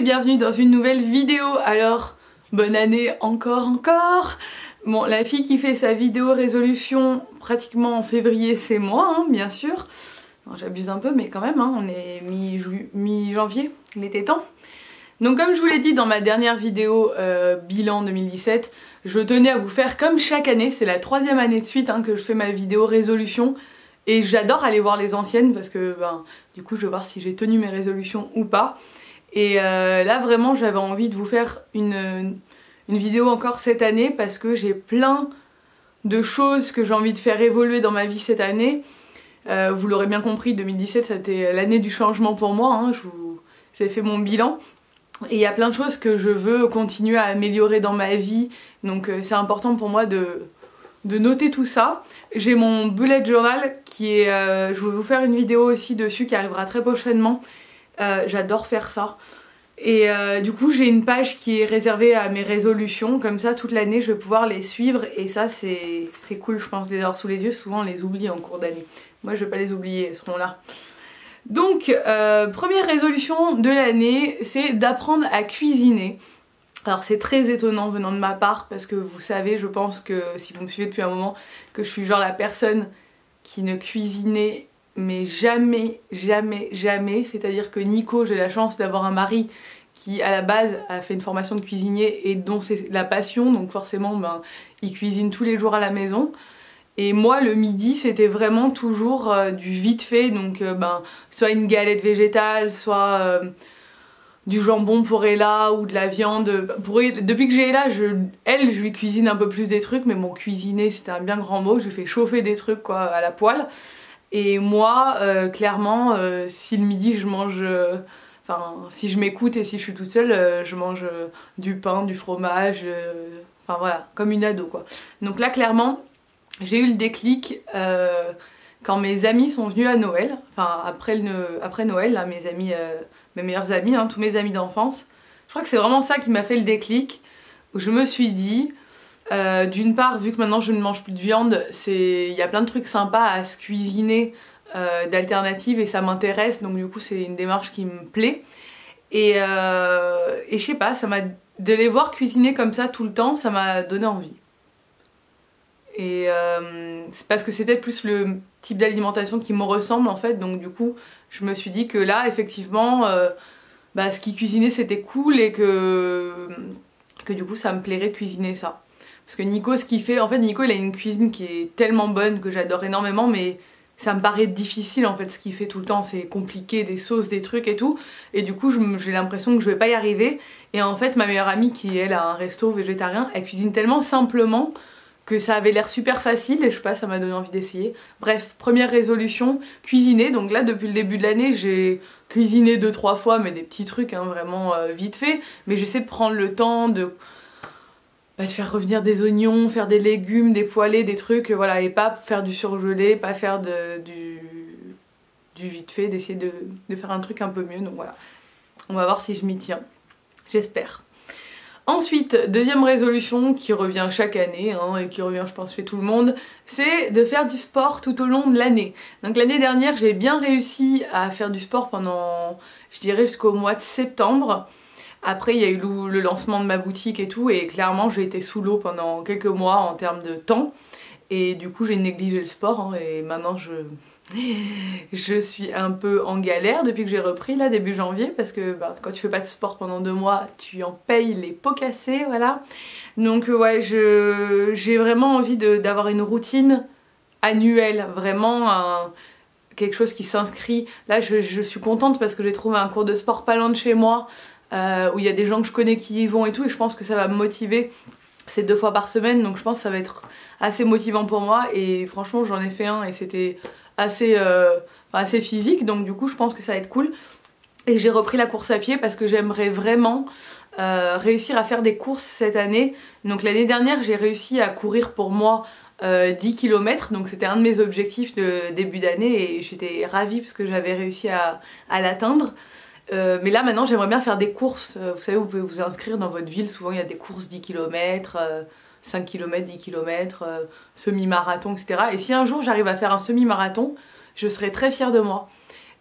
bienvenue dans une nouvelle vidéo. Alors, bonne année encore. Bon, la fille qui fait sa vidéo résolution pratiquement en février, c'est moi, hein, bien sûr. J'abuse un peu, mais quand même, hein, on est mi-janvier, il était temps. Donc comme je vous l'ai dit dans ma dernière vidéo bilan 2017, je tenais à vous faire comme chaque année, c'est la 3e année de suite hein, que je fais ma vidéo résolution. Et j'adore aller voir les anciennes parce que du coup je vais voir si j'ai tenu mes résolutions ou pas. Et là vraiment j'avais envie de vous faire une vidéo encore cette année parce que j'ai plein de choses que j'ai envie de faire évoluer dans ma vie cette année. Vous l'aurez bien compris, 2017 c'était l'année du changement pour moi, hein, j'ai fait mon bilan. Et il y a plein de choses que je veux continuer à améliorer dans ma vie, donc c'est important pour moi de noter tout ça. J'ai mon bullet journal qui est... je vais vous faire une vidéo aussi dessus qui arrivera très prochainement. J'adore faire ça. Et du coup j'ai une page qui est réservée à mes résolutions, comme ça toute l'année je vais pouvoir les suivre et ça c'est cool je pense de les avoir sous les yeux, souvent on les oublie en cours d'année. Moi je vais pas les oublier, elles seront là. Donc première résolution de l'année, c'est d'apprendre à cuisiner. Alors c'est très étonnant venant de ma part parce que vous savez, je pense que si vous me suivez depuis un moment, que je suis genre la personne qui ne cuisinait mais jamais, c'est-à-dire que Nico, j'ai la chance d'avoir un mari qui à la base a fait une formation de cuisinier et dont c'est la passion, donc forcément il cuisine tous les jours à la maison. Et moi le midi c'était vraiment toujours du vite fait, donc soit une galette végétale, soit du jambon pour Ella ou de la viande. Depuis que j'ai Ella, je lui cuisine un peu plus des trucs, mais bon, cuisiner c'était un bien grand mot, je lui fais chauffer des trucs quoi à la poêle. Et moi, clairement, si le midi je mange, si je m'écoute et si je suis toute seule, je mange du pain, du fromage, enfin voilà, comme une ado quoi. Donc là clairement, j'ai eu le déclic quand mes amis sont venus à Noël, enfin après Noël, là, mes amis... mes meilleurs amis, hein, tous mes amis d'enfance. Je crois que c'est vraiment ça qui m'a fait le déclic, où je me suis dit, d'une part, vu que maintenant je ne mange plus de viande, il y a plein de trucs sympas à se cuisiner d'alternatives et ça m'intéresse, donc du coup c'est une démarche qui me plaît. Et je sais pas, de les voir cuisiner comme ça tout le temps, ça m'a donné envie. Et c'est parce que c'est peut-être plus le type d'alimentation qui me ressemble en fait, donc du coup je me suis dit que là effectivement ce qu'il cuisinait c'était cool et que du coup ça me plairait de cuisiner ça. Parce que Nico ce qu'il fait, en fait Nico il a une cuisine qui est tellement bonne que j'adore énormément, mais ça me paraît difficile en fait ce qu'il fait tout le temps, c'est compliqué, des sauces, des trucs et tout, et du coup j'ai l'impression que je vais pas y arriver. Et en fait ma meilleure amie qui elle a un resto végétarien, elle cuisine tellement simplement que ça avait l'air super facile et je sais pas, ça m'a donné envie d'essayer. Bref, première résolution, cuisiner. Donc là depuis le début de l'année j'ai cuisiné 2-3 fois, mais des petits trucs hein, vraiment vite fait, mais j'essaie de prendre le temps de faire revenir des oignons, faire des légumes, des poêlés, des trucs, voilà, et pas faire du surgelé, pas faire du vite fait, d'essayer de faire un truc un peu mieux. Donc voilà, on va voir si je m'y tiens, j'espère. Ensuite, deuxième résolution qui revient chaque année hein, et qui revient je pense chez tout le monde, c'est de faire du sport tout au long de l'année. Donc l'année dernière j'ai bien réussi à faire du sport pendant, je dirais jusqu'au mois de septembre. Après il y a eu le lancement de ma boutique et tout, et clairement j'ai été sous l'eau pendant quelques mois en termes de temps. Et du coup j'ai négligé le sport hein, et maintenant je suis un peu en galère depuis que j'ai repris là début janvier, parce que quand tu fais pas de sport pendant 2 mois tu en payes les pots cassés, voilà. Donc ouais, j'ai vraiment envie d'avoir une routine annuelle, vraiment quelque chose qui s'inscrit. Là je suis contente parce que j'ai trouvé un cours de sport pas loin de chez moi où il y a des gens que je connais qui y vont et tout, et je pense que ça va me motiver. C'est 2 fois par semaine, donc je pense que ça va être assez motivant pour moi, et franchement j'en ai fait un et c'était assez physique, donc du coup je pense que ça va être cool. Et j'ai repris la course à pied parce que j'aimerais vraiment réussir à faire des courses cette année. Donc l'année dernière j'ai réussi à courir pour moi 10 km, donc c'était un de mes objectifs de début d'année et j'étais ravie parce que j'avais réussi à l'atteindre. Mais là maintenant j'aimerais bien faire des courses, vous savez vous pouvez vous inscrire dans votre ville, souvent il y a des courses 10 km, 5 km, 10 km, semi-marathon etc. Et si un jour j'arrive à faire un semi-marathon, je serais très fière de moi.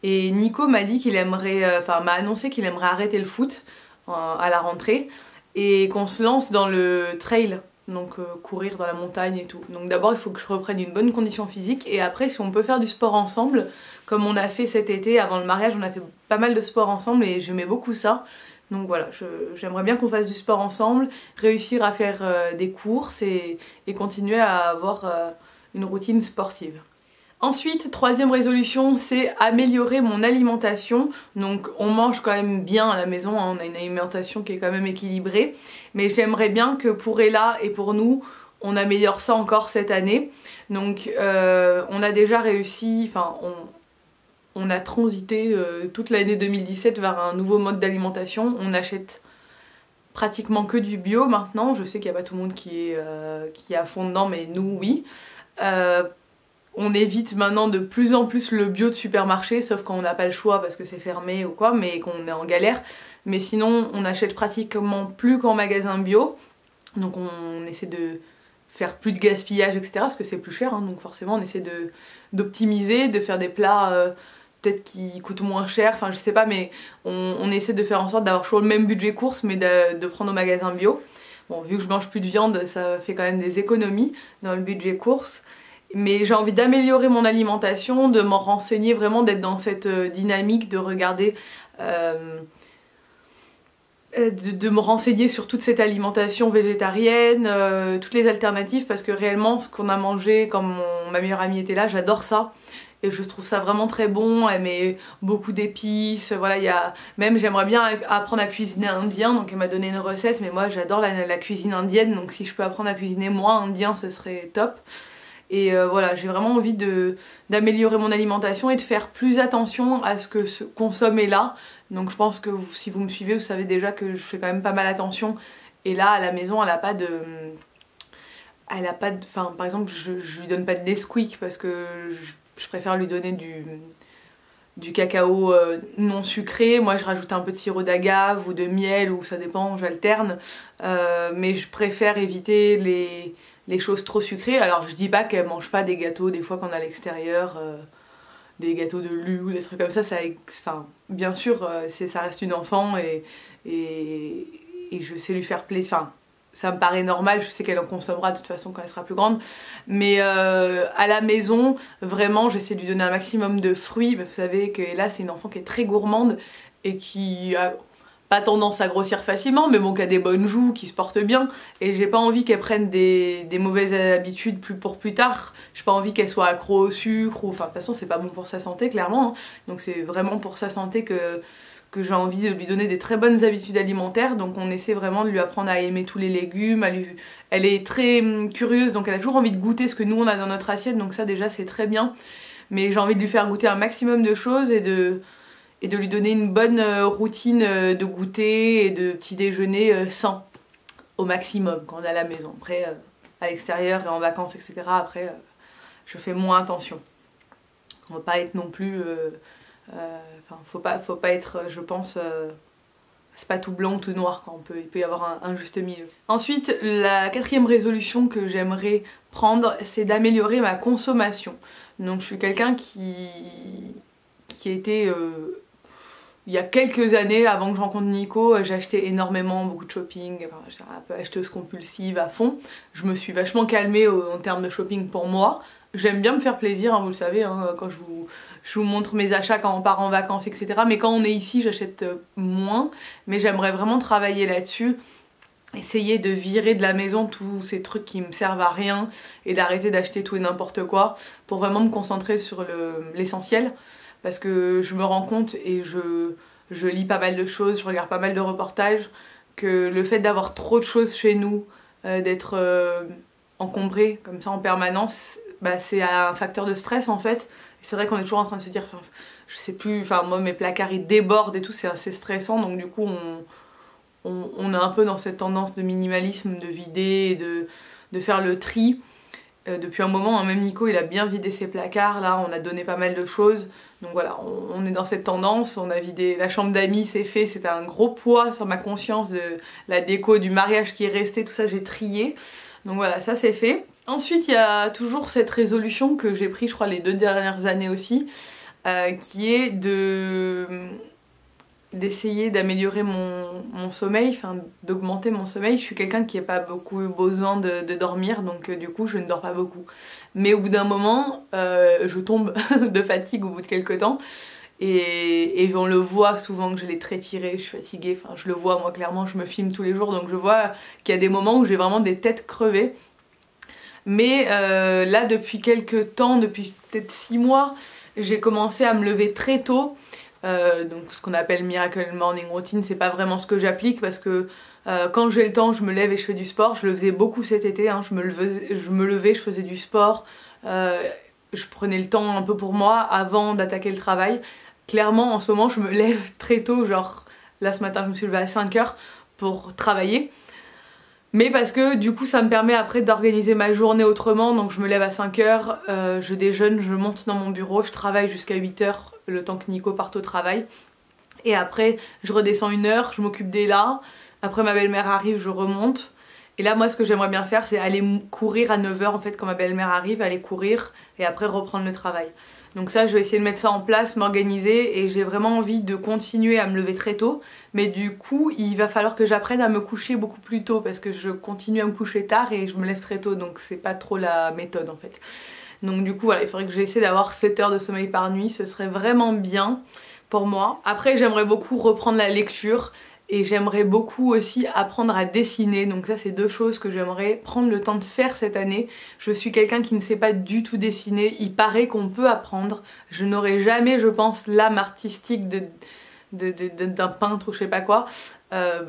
Et Nico m'a dit qu'il aimerait, m'a annoncé qu'il aimerait arrêter le foot. à la rentrée, et qu'on se lance dans le trail, donc courir dans la montagne et tout. Donc d'abord il faut que je reprenne une bonne condition physique, et après si on peut faire du sport ensemble, comme on a fait cet été avant le mariage, on a fait pas mal de sport ensemble et j'aimais beaucoup ça. Donc voilà, j'aimerais bien qu'on fasse du sport ensemble, réussir à faire des courses et continuer à avoir une routine sportive. Ensuite, troisième résolution, c'est améliorer mon alimentation. Donc on mange quand même bien à la maison, hein, on a une alimentation qui est quand même équilibrée. Mais j'aimerais bien que pour Ella et pour nous, on améliore ça encore cette année. Donc on a déjà réussi, enfin on a transité toute l'année 2017 vers un nouveau mode d'alimentation. On achète pratiquement que du bio maintenant. Je sais qu'il n'y a pas tout le monde qui est à fond dedans, mais nous oui. On évite maintenant de plus en plus le bio de supermarché, sauf quand on n'a pas le choix parce que c'est fermé ou quoi, mais qu'on est en galère. Mais sinon, on achète pratiquement plus qu'en magasin bio. Donc on essaie de faire plus de gaspillage, etc. parce que c'est plus cher, hein, donc forcément on essaie d'optimiser, de faire des plats peut-être qui coûtent moins cher, enfin je sais pas, mais on essaie de faire en sorte d'avoir toujours le même budget course, mais de prendre au magasin bio. Bon, vu que je mange plus de viande, ça fait quand même des économies dans le budget course. Mais j'ai envie d'améliorer mon alimentation, de m'en renseigner vraiment, d'être dans cette dynamique, de regarder, de me renseigner sur toute cette alimentation végétarienne, toutes les alternatives, parce que réellement ce qu'on a mangé quand ma meilleure amie était là, j'adore ça. Et je trouve ça vraiment très bon, elle met beaucoup d'épices, voilà, même j'aimerais bien apprendre à cuisiner indien, donc elle m'a donné une recette, mais moi j'adore la cuisine indienne, donc si je peux apprendre à cuisiner moins indien, ce serait top. Et voilà, j'ai vraiment envie d'améliorer mon alimentation et de faire plus attention à ce que consomme Ella. Donc je pense que si vous me suivez, vous savez déjà que je fais quand même pas mal attention. Et là, à la maison, elle a pas de... Enfin, par exemple, je lui donne pas de Nesquik parce que je préfère lui donner du cacao non sucré. Moi, je rajoute un peu de sirop d'agave ou de miel, ou ça dépend, j'alterne. Mais je préfère éviter les choses trop sucrées. Alors je dis pas qu'elle mange pas des gâteaux des fois quand on est à l'extérieur, des gâteaux de lu ou des trucs comme ça, enfin, bien sûr ça reste une enfant et je sais lui faire plaisir, enfin ça me paraît normal, je sais qu'elle en consommera de toute façon quand elle sera plus grande, mais à la maison vraiment j'essaie de lui donner un maximum de fruits. Vous savez que là c'est une enfant qui est très gourmande et qui a pas tendance à grossir facilement, mais bon, qui a des bonnes joues, qui se porte bien, et j'ai pas envie qu'elle prenne des mauvaises habitudes pour plus tard. J'ai pas envie qu'elle soit accro au sucre, ou enfin de toute façon c'est pas bon pour sa santé clairement, hein. Donc c'est vraiment pour sa santé que j'ai envie de lui donner des très bonnes habitudes alimentaires. Donc on essaie vraiment de lui apprendre à aimer tous les légumes, elle est très curieuse, donc elle a toujours envie de goûter ce que nous on a dans notre assiette, donc ça déjà c'est très bien. Mais j'ai envie de lui faire goûter un maximum de choses et de lui donner une bonne routine de goûter et de petit déjeuner sain au maximum quand on est à la maison. Après à l'extérieur et en vacances, etc. après je fais moins attention. On va pas être non plus faut pas être, je pense, c'est pas tout blanc ou tout noir, quoi. Il peut y avoir un juste milieu. Ensuite, la quatrième résolution que j'aimerais prendre, c'est d'améliorer ma consommation. Donc je suis quelqu'un qui était il y a quelques années, avant que je rencontre Nico, j'achetais énormément, beaucoup de shopping, enfin, j'étais un peu acheteuse compulsive à fond. Je me suis vachement calmée en termes de shopping pour moi. J'aime bien me faire plaisir, hein, vous le savez, hein, quand je vous montre mes achats quand on part en vacances, etc. Mais quand on est ici, j'achète moins. Mais j'aimerais vraiment travailler là-dessus. Essayer de virer de la maison tous ces trucs qui me servent à rien et d'arrêter d'acheter tout et n'importe quoi pour vraiment me concentrer sur l'essentiel. Parce que je me rends compte et je lis pas mal de choses, je regarde pas mal de reportages, que le fait d'avoir trop de choses chez nous, d'être encombré comme ça en permanence, bah, c'est un facteur de stress en fait. Et c'est vrai qu'on est toujours en train de se dire, je sais plus, enfin moi mes placards ils débordent et tout, c'est assez stressant, donc du coup on est un peu dans cette tendance de minimalisme, de vider et de faire le tri. Depuis un moment, hein, même Nico il a bien vidé ses placards, là on a donné pas mal de choses, donc voilà, on est dans cette tendance. On a vidé la chambre d'amis, c'est fait, c'était un gros poids sur ma conscience de la déco du mariage qui est resté, tout ça j'ai trié, donc voilà, ça c'est fait. Ensuite il y a toujours cette résolution que j'ai prise je crois les 2 dernières années aussi, qui est d'essayer d'améliorer mon sommeil, enfin d'augmenter mon sommeil. Je suis quelqu'un qui n'a pas beaucoup besoin de dormir, donc du coup je ne dors pas beaucoup. Mais au bout d'un moment, je tombe de fatigue au bout de quelques temps. Et on le voit souvent que je l'ai très tiré, je suis fatiguée, enfin je le vois moi clairement, je me filme tous les jours, donc je vois qu'il y a des moments où j'ai vraiment des têtes crevées. Mais là depuis quelques temps, depuis peut-être 6 mois, j'ai commencé à me lever très tôt. Donc ce qu'on appelle Miracle Morning Routine, c'est pas vraiment ce que j'applique parce que quand j'ai le temps je me lève et je fais du sport. Je le faisais beaucoup cet été, hein. je me levais, je faisais du sport, je prenais le temps un peu pour moi avant d'attaquer le travail. Clairement en ce moment je me lève très tôt, genre là ce matin je me suis levée à 5 h pour travailler. Mais parce que du coup ça me permet après d'organiser ma journée autrement, donc je me lève à 5 h, je déjeune, je monte dans mon bureau, je travaille jusqu'à 8 h le temps que Nico parte au travail. Et après je redescends 1 heure, je m'occupe d'Ella, après ma belle-mère arrive, je remonte. Et là moi ce que j'aimerais bien faire c'est aller courir à 9 h en fait quand ma belle-mère arrive, aller courir et après reprendre le travail. Donc ça je vais essayer de mettre ça en place, m'organiser, et j'ai vraiment envie de continuer à me lever très tôt. Mais du coup il va falloir que j'apprenne à me coucher beaucoup plus tôt parce que je continue à me coucher tard et je me lève très tôt, donc c'est pas trop la méthode en fait. Donc du coup voilà, il faudrait que j'essaie d'avoir 7 heures de sommeil par nuit, ce serait vraiment bien pour moi. Après j'aimerais beaucoup reprendre la lecture. Et j'aimerais beaucoup aussi apprendre à dessiner, donc ça c'est 2 choses que j'aimerais prendre le temps de faire cette année. Je suis quelqu'un qui ne sait pas du tout dessiner, il paraît qu'on peut apprendre. Je n'aurai jamais, je pense, l'âme artistique d'un peintre ou je sais pas quoi.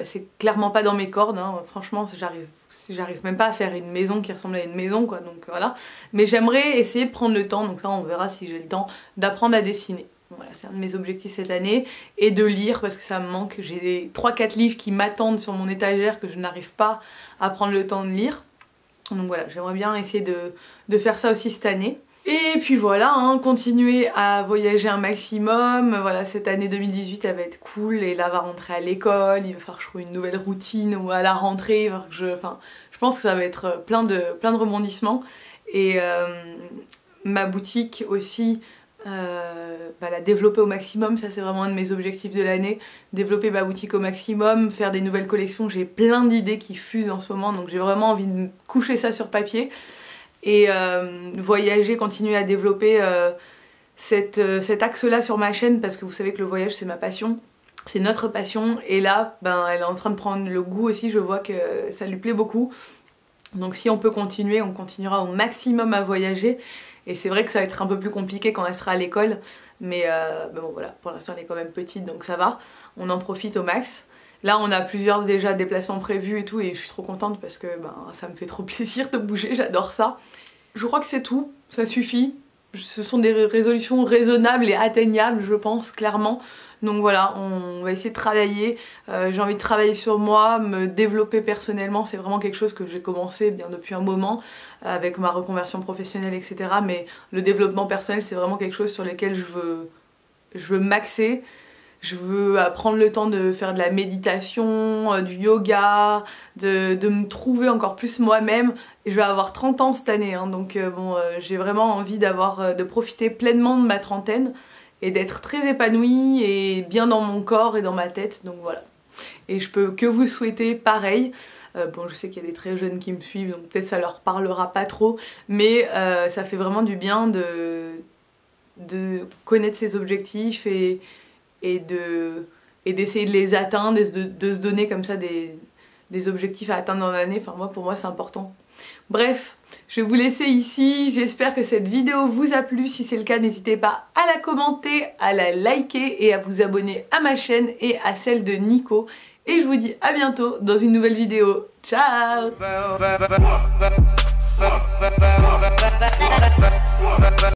C'est clairement pas dans mes cordes, hein. Franchement j'arrive même pas à faire une maison qui ressemble à une maison quoi, donc voilà. Mais j'aimerais essayer de prendre le temps, donc ça on verra si j'ai le temps, d'apprendre à dessiner. Voilà, c'est un de mes objectifs cette année, et de lire parce que ça me manque. J'ai 3-4 livres qui m'attendent sur mon étagère que je n'arrive pas à prendre le temps de lire. Donc voilà, j'aimerais bien essayer de faire ça aussi cette année. Et puis voilà, hein, continuer à voyager un maximum. Voilà, cette année 2018 elle va être cool, et là va rentrer à l'école, il va falloir que je trouve une nouvelle routine, ou à la rentrée, il va falloir que je pense que ça va être plein de rebondissements. Et ma boutique aussi, la développer au maximum, ça c'est vraiment un de mes objectifs de l'année. Développer ma boutique au maximum, faire des nouvelles collections, j'ai plein d'idées qui fusent en ce moment, donc j'ai vraiment envie de coucher ça sur papier. Et voyager, continuer à développer cet axe-là sur ma chaîne, parce que vous savez que le voyage c'est ma passion, c'est notre passion, et là elle est en train de prendre le goût aussi, je vois que ça lui plaît beaucoup. Donc si on peut continuer, on continuera au maximum à voyager. Et c'est vrai que ça va être un peu plus compliqué quand elle sera à l'école, mais bon voilà, pour l'instant elle est quand même petite donc ça va, on en profite au max. Là on a plusieurs déjà déplacements prévus et tout, et je suis trop contente parce que ça me fait trop plaisir de bouger, j'adore ça. Je crois que c'est tout, ça suffit. Ce sont des résolutions raisonnables et atteignables je pense, clairement. Donc voilà, on va essayer de travailler, j'ai envie de travailler sur moi, me développer personnellement, c'est vraiment quelque chose que j'ai commencé bien depuis un moment avec ma reconversion professionnelle etc. Mais le développement personnel c'est vraiment quelque chose sur lequel je veux m'axer. Je veux prendre le temps de faire de la méditation, du yoga, de me trouver encore plus moi-même. Je vais avoir 30 ans cette année, hein, donc j'ai vraiment envie de profiter pleinement de ma trentaine et d'être très épanouie et bien dans mon corps et dans ma tête, donc voilà. Et je peux que vous souhaiter pareil. Bon, je sais qu'il y a des très jeunes qui me suivent, donc peut-être ça leur parlera pas trop, mais ça fait vraiment du bien de connaître ses objectifs et d'essayer de les atteindre, et de se donner comme ça des objectifs à atteindre dans l'année. Enfin pour moi c'est important. Bref, je vais vous laisser ici, j'espère que cette vidéo vous a plu. Si c'est le cas, n'hésitez pas à la commenter, à la liker et à vous abonner à ma chaîne et à celle de Nico. Et je vous dis à bientôt dans une nouvelle vidéo. Ciao!